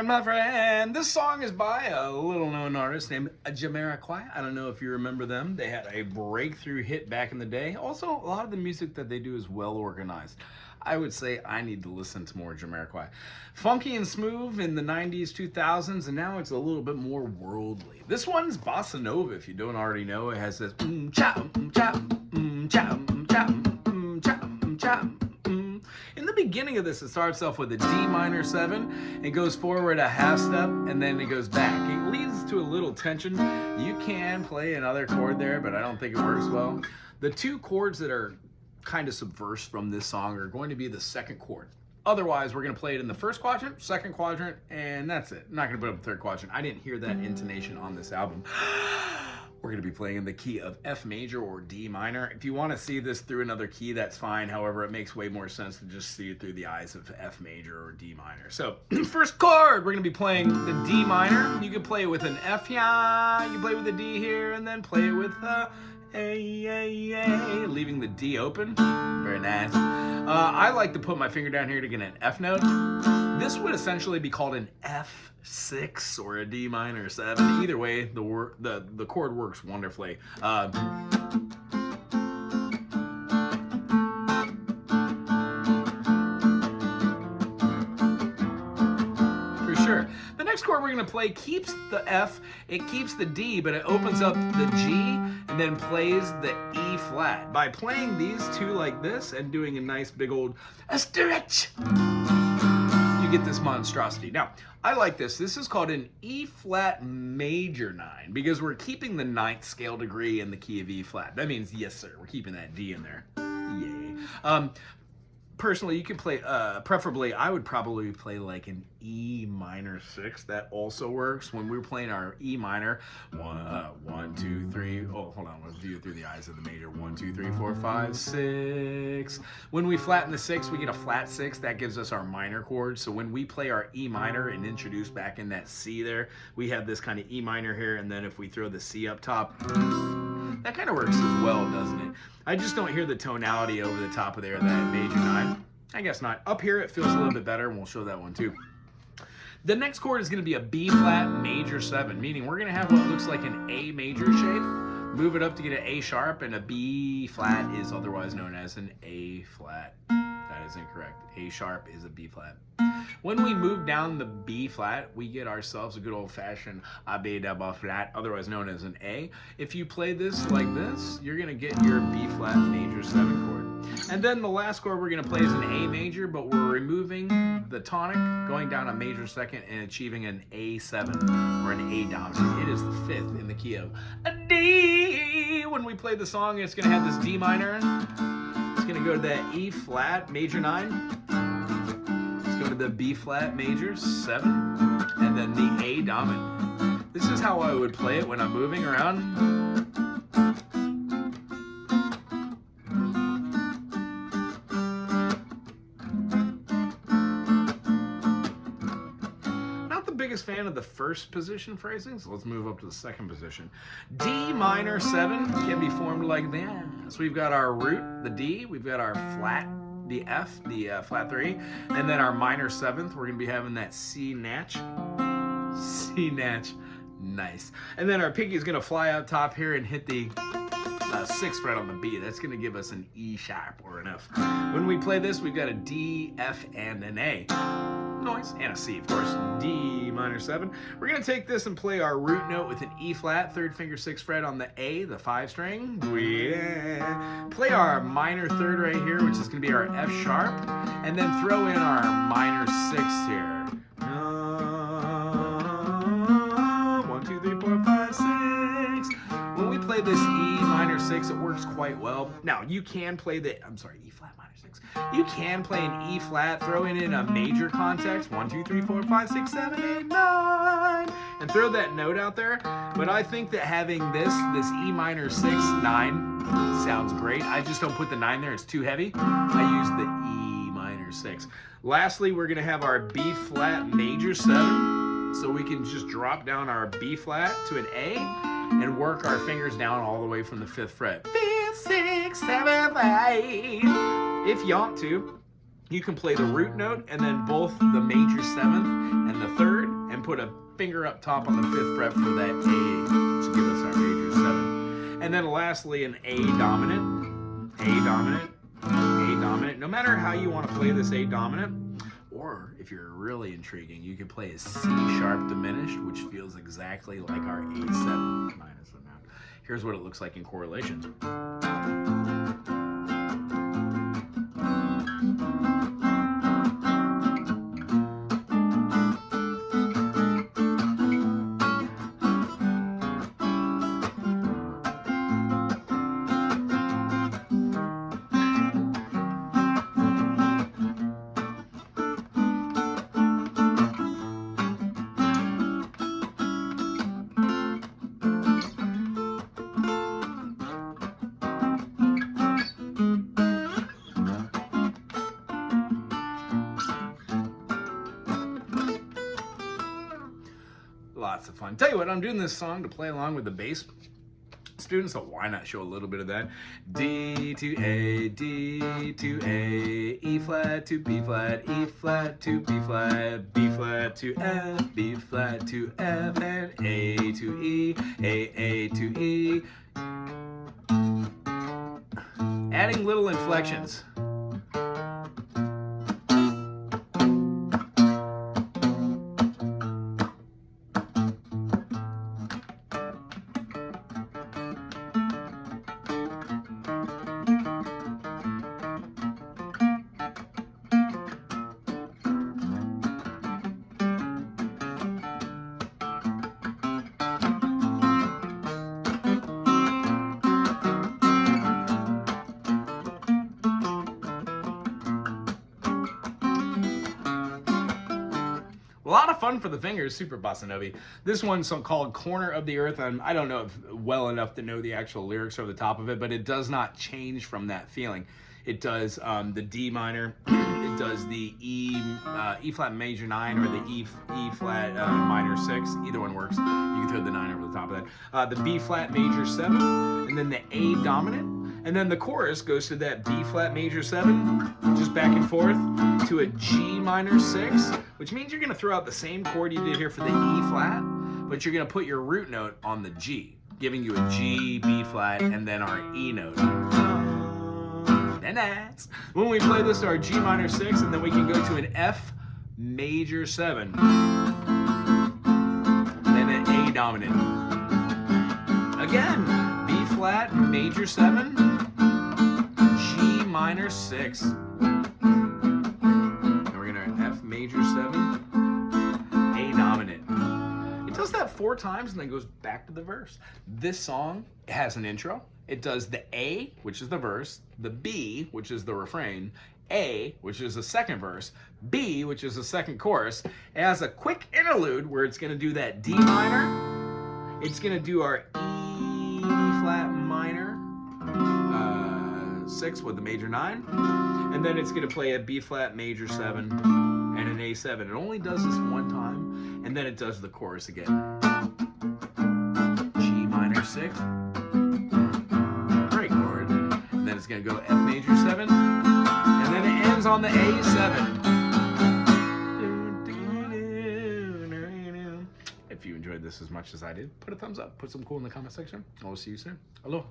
My friend. This song is by a little-known artist named Jamiroquai. I don't know if you remember them. They had a breakthrough hit back in the day. Also, a lot of the music that they do is well organized. I would say I need to listen to more Jamiroquai. Funky and smooth in the 90s, 2000s, and now it's a little bit more worldly. This one's bossa nova, if you don't already know. It has this cha cha cha cha cha. In the beginning of this, it starts off with a D minor 7, it goes forward a half step, and then it goes back. It leads to a little tension. You can play another chord there, but I don't think it works well. The two chords that are kind of subverse from this song are going to be the second chord. Otherwise, we're going to play it in the first quadrant, second quadrant, and that's it. I'm not going to put up the third quadrant. I didn't hear that intonation on this album. We're going to be playing in the key of F major or D minor. If you want to see this through another key, that's fine. However, it makes way more sense to just see it through the eyes of F major or D minor. So, first chord, we're going to be playing the D minor. You can play it with an F here, you can play with a D here, and then play it with A, leaving the D open. Very nice. I like to put my finger down here to get an F note. This would essentially be called an F6 or a D minor 7. Either way, the chord works wonderfully. For sure. The next chord we're going to play keeps the F, it keeps the D, but it opens up the G and then plays the E flat. By playing these two like this and doing a nice big old stretch, get this monstrosity. Now, I like this. This is called an E flat major 9 because we're keeping the 9th scale degree in the key of E flat. That means, yes, sir, we're keeping that D in there. Yay. Personally, you could play, preferably, I would probably play like an E minor 6. That also works. When we were playing our E minor, 1, 2, 3, oh, hold on, let's view it through the eyes of the major. 1, 2, 3, 4, 5, 6. When we flatten the 6, we get a flat 6. That gives us our minor chord. So when we play our E minor and introduce back in that C there, we have this kind of E minor here, and then if we throw the C up top, that kind of works as well, doesn't it? I just don't hear the tonality over the top of there, that major 9. I guess not. Up here, it feels a little bit better, and we'll show that one too. The next chord is going to be a B flat major 7, meaning we're going to have what looks like an A major shape, move it up to get an A sharp, and a B flat is otherwise known as an A flat. That is incorrect. A sharp is a B flat. When we move down the B flat, we get ourselves a good old-fashioned A B double flat, otherwise known as an A. If you play this like this, you're going to get your B flat major 7 chord. And then the last chord we're going to play is an A major, but we're removing the tonic, going down a major 2nd, and achieving an A7 or an A dominant. It is the 5th in the key of a D. When we play the song, it's going to have this D minor. It's going to go to that E flat major 9. Go to the B flat major 7, and then the A dominant. This is how I would play it when I'm moving around. Not the biggest fan of the first position phrasing, so let's move up to the second position. D minor 7 can be formed like that. So we've got our root, the D, we've got our flat, the F, the flat 3, and then our minor 7th, we're going to be having that C natch. C natch. Nice. And then our pinky is going to fly up top here and hit the 6th fret on the B. That's going to give us an E sharp or an F. When we play this, we've got a D, F, and an A. Noise, and a C, of course. D minor 7. We're going to take this and play our root note with an E flat, 3rd finger 6th fret on the A, the 5 string. Yeah. Play our minor 3rd right here, which is going to be our F sharp, and then throw in our minor 6th here. 1, 2, 3, 4, 5, 6. When we play this E minor 6, it works quite well. Now, you can play the, E flat minor 6. You can play an E flat, throw in a major context, 1, 2, 3, 4, 5, 6, 7, 8, 9, and throw that note out there. But I think that having this E minor 6, 9 sounds great. I just don't put the 9 there, it's too heavy. I use the E minor 6. Lastly, we're gonna have our B flat major 7. So we can just drop down our B flat to an A and work our fingers down all the way from the 5th fret. 5th, 6th, 7th, 8th. If you want to. you can play the root note and then both the major 7th and the 3rd, and put a finger up top on the 5th fret for that A to give us our major 7. And then lastly, an A dominant, A dominant, A dominant. No matter how you want to play this A dominant, or if you're really intriguing, you can play a C sharp diminished, which feels exactly like our A7 minus the note. Here's what it looks like in correlations. Lots of fun. Tell you what, I'm doing this song to play along with the bass students, so why not show a little bit of that? D to A, D to A, E flat to B flat, E flat to B flat, B flat to F, B flat to F, and A to E, A to E. Adding little inflections. A lot of fun for the fingers, super bossa nova. This one's called Corner of the Earth. I don't know if well enough to know the actual lyrics over the top of it, but it does not change from that feeling. It does the D minor, it does the E flat major 9 or the E flat minor 6. Either one works. You can throw the 9 over the top of that. The B flat major 7, and then the A dominant. And then the chorus goes to that B flat major 7, just back and forth, to a G minor 6, which means you're going to throw out the same chord you did here for the E flat, but you're going to put your root note on the G, giving you a G, B flat, and then our E note. And that's when we play this to our G minor 6, and then we can go to an F major 7, then an A dominant. Again, B flat major 7, G minor 6. And we're gonna F major 7, A dominant. It does that 4 times and then goes back to the verse. This song has an intro. It does the A, which is the verse, the B, which is the refrain, A, which is the second verse, B, which is the second chorus. It has a quick interlude where it's gonna do that D minor. It's gonna do our E flat minor 6 with the major 9, and then it's gonna play a B flat major 7 and an A7. It only does this one time, and then it does the chorus again. G minor 6, great chord, and then it's gonna go F major 7, and then it ends on the A7. If you enjoyed this as much as I did, put a thumbs up, put some cool in the comment section. I will see you soon. Aloha.